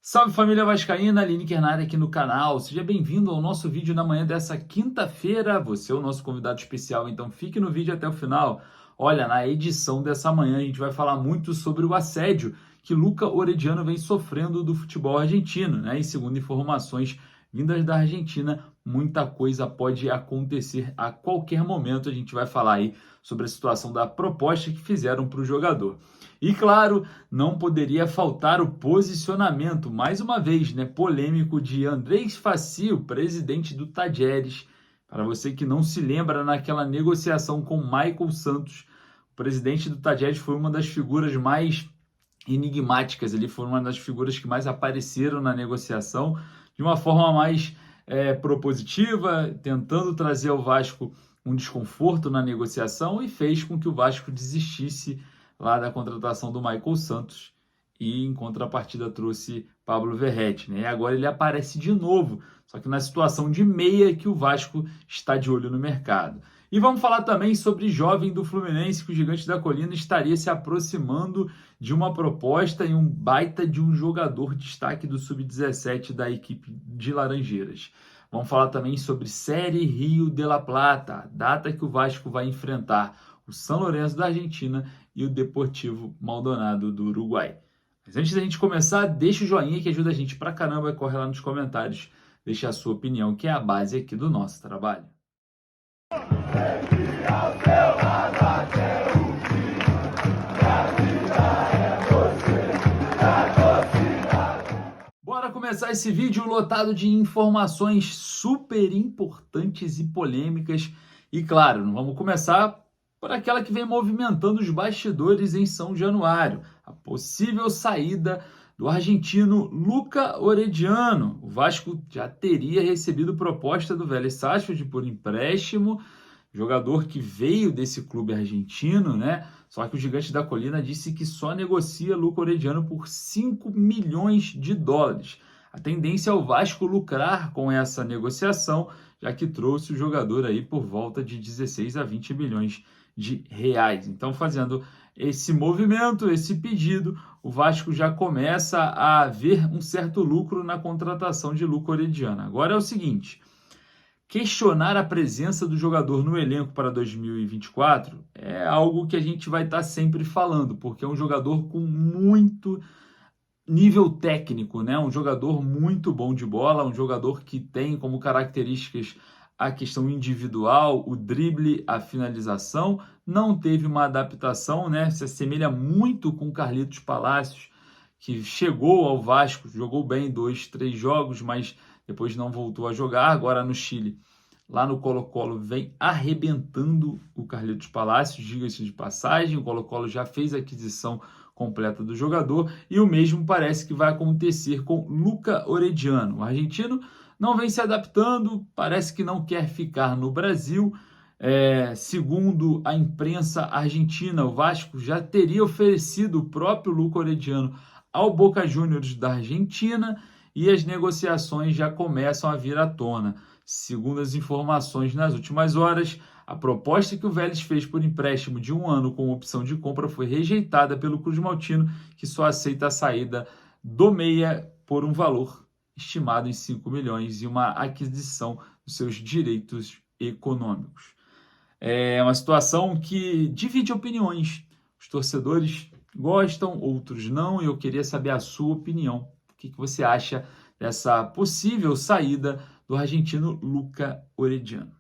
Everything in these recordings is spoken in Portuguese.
Salve família vascaína, Lineker na área aqui no canal. Seja bem-vindo ao nosso vídeo na manhã dessa quinta-feira. Você é o nosso convidado especial, então fique no vídeo até o final. Olha, na edição dessa manhã a gente vai falar muito sobre o assédio que Luca Orediano vem sofrendo do futebol argentino, né? E segundo informações vindas da Argentina, muita coisa pode acontecer a qualquer momento. A gente vai falar aí sobre a situação da proposta que fizeram para o jogador. E claro, não poderia faltar o posicionamento, mais uma vez, né, polêmico de Andrés Fassi, o presidente do Talleres. Para você que não se lembra, naquela negociação com Michael Santos, o presidente do Talleres foi uma das figuras mais enigmáticas, ele foi uma das figuras que mais apareceram na negociação, de uma forma mais propositiva, tentando trazer ao Vasco um desconforto na negociação e fez com que o Vasco desistisse lá da contratação do Michael Santos e em contrapartida trouxe Pablo Verratti, né? E agora ele aparece de novo, só que na situação de meia que o Vasco está de olho no mercado. E vamos falar também sobre jovem do Fluminense, que o Gigante da Colina estaria se aproximando de uma proposta e um baita de um jogador destaque do Sub-17 da equipe de Laranjeiras. Vamos falar também sobre Série Rio de la Plata, a data que o Vasco vai enfrentar o São Lourenço da Argentina e o Deportivo Maldonado do Uruguai. Mas antes da gente começar, deixa o joinha que ajuda a gente pra caramba, corre lá nos comentários, deixa a sua opinião, que é a base aqui do nosso trabalho. Bora começar esse vídeo lotado de informações super importantes e polêmicas. E claro, vamos começar por aquela que vem movimentando os bastidores em São Januário, a possível saída do argentino Luca Orediano. O Vasco já teria recebido proposta do Vélez Sarsfield por empréstimo, jogador que veio desse clube argentino, né? Só que o Gigante da Colina disse que só negocia Luca Orediano por 5 milhões de dólares. A tendência é o Vasco lucrar com essa negociação, já que trouxe o jogador aí por volta de 16 a 20 milhões de reais. Então, fazendo esse movimento, esse pedido, o Vasco já começa a ver um certo lucro na contratação de Luca Orediano. Agora é o seguinte: questionar a presença do jogador no elenco para 2024 é algo que a gente vai estar sempre falando, porque é um jogador com muito nível técnico, né? Um jogador muito bom de bola, um jogador que tem como características a questão individual, o drible, a finalização. Não teve uma adaptação, né? Se assemelha muito com o Carlitos Palacios, que chegou ao Vasco, jogou bem 2, 3 jogos, mas depois não voltou a jogar. Agora no Chile, lá no Colo-Colo, vem arrebentando o Carlitos Palacios, diga-se de passagem. O Colo-Colo já fez a aquisição completa do jogador e o mesmo parece que vai acontecer com Luca Orediano. O argentino não vem se adaptando, parece que não quer ficar no Brasil. Segundo a imprensa argentina, o Vasco já teria oferecido o próprio Luca Orediano ao Boca Juniors da Argentina e as negociações já começam a vir à tona. Segundo as informações nas últimas horas, a proposta que o Vélez fez por empréstimo de 1 ano com opção de compra foi rejeitada pelo Cruz Maltino, que só aceita a saída do meia por um valor estimado em 5 milhões e uma aquisição dos seus direitos econômicos. É uma situação que divide opiniões. Os torcedores gostam, outros não, e eu queria saber a sua opinião. O que você acha dessa possível saída do argentino Luca Orediano?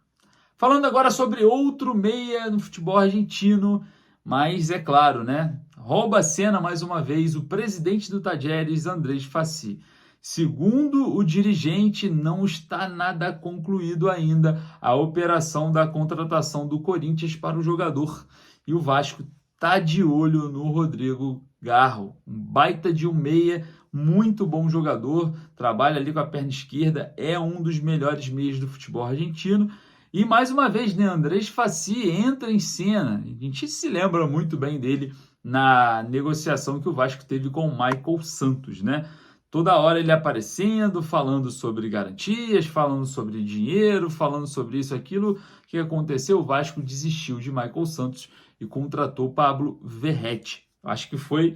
Falando agora sobre outro meia no futebol argentino, mas é claro, né? Rouba a cena mais uma vez o presidente do Talleres, Andrés Fassi. Segundo o dirigente, não está nada concluído ainda a operação da contratação do Corinthians para o jogador. E o Vasco está de olho no Rodrigo Garro, um baita de um meia, muito bom jogador, trabalha ali com a perna esquerda, é um dos melhores meias do futebol argentino. E mais uma vez, né, Andrés Fassi entra em cena. A gente se lembra muito bem dele na negociação que o Vasco teve com o Michael Santos, né? Toda hora ele aparecendo, falando sobre garantias, falando sobre dinheiro, falando sobre isso, aquilo. O que aconteceu? O Vasco desistiu de Michael Santos e contratou Pablo Verratti. Acho que foi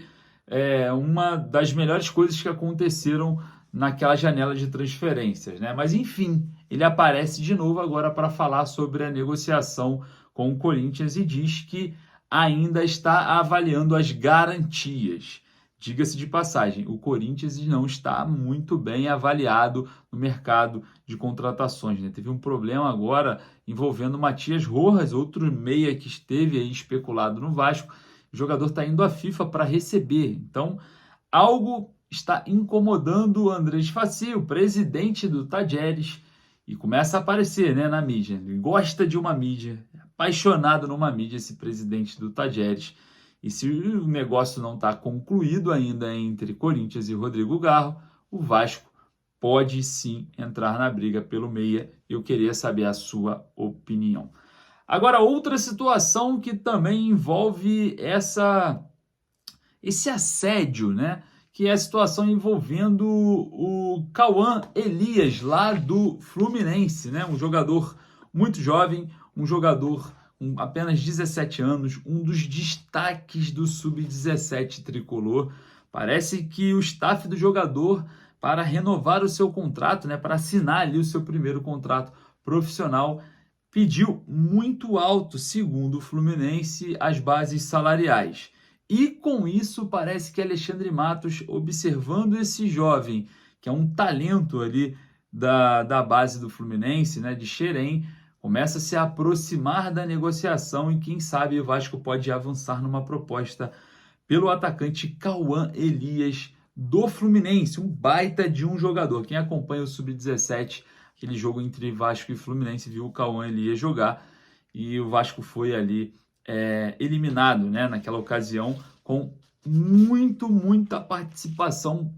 uma das melhores coisas que aconteceram naquela janela de transferências, né? Mas enfim, ele aparece de novo agora para falar sobre a negociação com o Corinthians e diz que ainda está avaliando as garantias. Diga-se de passagem, o Corinthians não está muito bem avaliado no mercado de contratações, né? Teve um problema agora envolvendo o Matias Rojas, outro meia que esteve aí especulado no Vasco. O jogador está indo à FIFA para receber. Então, algo está incomodando o Andrés Fassi, o presidente do Talleres, e começa a aparecer, né, na mídia. Ele gosta de uma mídia, é apaixonado numa mídia, esse presidente do Talleres. E se o negócio não está concluído ainda entre Corinthians e Rodrigo Garro, o Vasco pode sim entrar na briga pelo meia. Eu queria saber a sua opinião. Agora, outra situação que também envolve esse assédio, né? Que é a situação envolvendo o Cauã Elias, lá do Fluminense, né? Um jogador muito jovem, um jogador com apenas 17 anos, um dos destaques do Sub-17 tricolor. Parece que o staff do jogador, para renovar o seu contrato, né? Para assinar ali o seu primeiro contrato profissional, pediu muito alto, segundo o Fluminense, as bases salariais. E com isso parece que Alexandre Matos, observando esse jovem, que é um talento ali da base do Fluminense, né, de Xerém, começa a se aproximar da negociação e quem sabe o Vasco pode avançar numa proposta pelo atacante Cauã Elias do Fluminense, um baita de um jogador. Quem acompanha o Sub-17, aquele jogo entre Vasco e Fluminense, viu o Cauã Elias jogar e o Vasco foi ali eliminado, né, naquela ocasião, com muita participação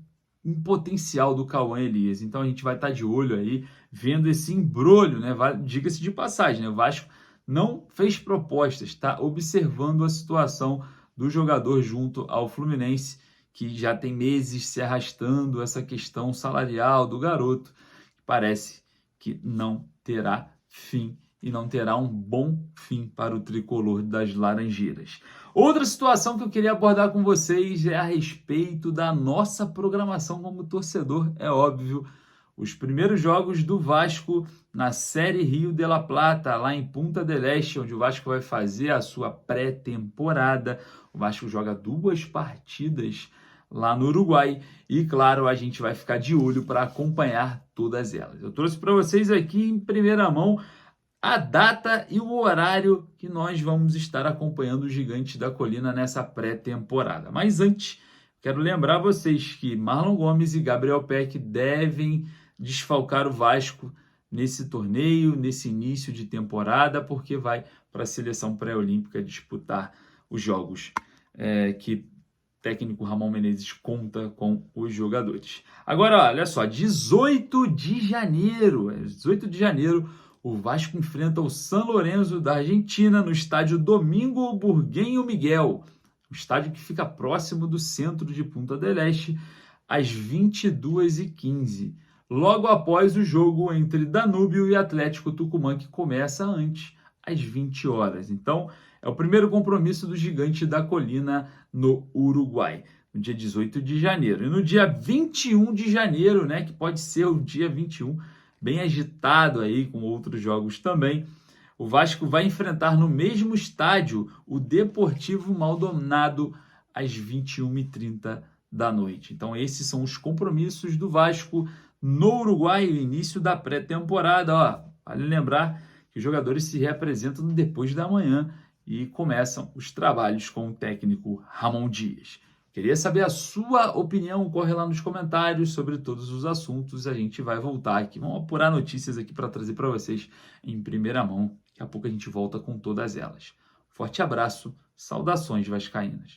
em potencial do Cauã Elias. Então a gente vai estar de olho aí, vendo esse imbróglio, né? Diga-se de passagem, né? O Vasco não fez propostas, está observando a situação do jogador junto ao Fluminense, que já tem meses se arrastando essa questão salarial do garoto, que parece que não terá fim e não terá um bom fim para o tricolor das Laranjeiras. Outra situação que eu queria abordar com vocês é a respeito da nossa programação como torcedor, é óbvio. Os primeiros jogos do Vasco na Série Rio de la Plata, lá em Punta del Este, onde o Vasco vai fazer a sua pré-temporada. O Vasco joga 2 partidas lá no Uruguai e, claro, a gente vai ficar de olho para acompanhar todas elas. Eu trouxe para vocês aqui em primeira mão a data e o horário que nós vamos estar acompanhando o Gigante da Colina nessa pré-temporada. Mas antes, quero lembrar vocês que Marlon Gomes e Gabriel Peck devem desfalcar o Vasco nesse torneio, nesse início de temporada, porque vai para a seleção pré-olímpica disputar os jogos que o técnico Ramon Menezes conta com os jogadores. Agora, olha só, 18 de janeiro, o Vasco enfrenta o San Lorenzo da Argentina no estádio Domingo Burguenho Miguel, o estádio que fica próximo do centro de Punta del Este, às 22h15. Logo após o jogo entre Danúbio e Atlético Tucumã, que começa antes, às 20 horas. Então, é o primeiro compromisso do Gigante da Colina no Uruguai, no dia 18 de janeiro. E no dia 21 de janeiro, né, que pode ser o dia 21, bem agitado aí com outros jogos também, o Vasco vai enfrentar no mesmo estádio o Deportivo Maldonado às 21h30 da noite. Então esses são os compromissos do Vasco no Uruguai, o início da pré-temporada. Vale lembrar que os jogadores se reapresentam depois da manhã e começam os trabalhos com o técnico Ramon Dias. Queria saber a sua opinião, corre lá nos comentários sobre todos os assuntos. A gente vai voltar aqui, vamos apurar notícias aqui para trazer para vocês em primeira mão. Daqui a pouco a gente volta com todas elas. Forte abraço, saudações vascaínas.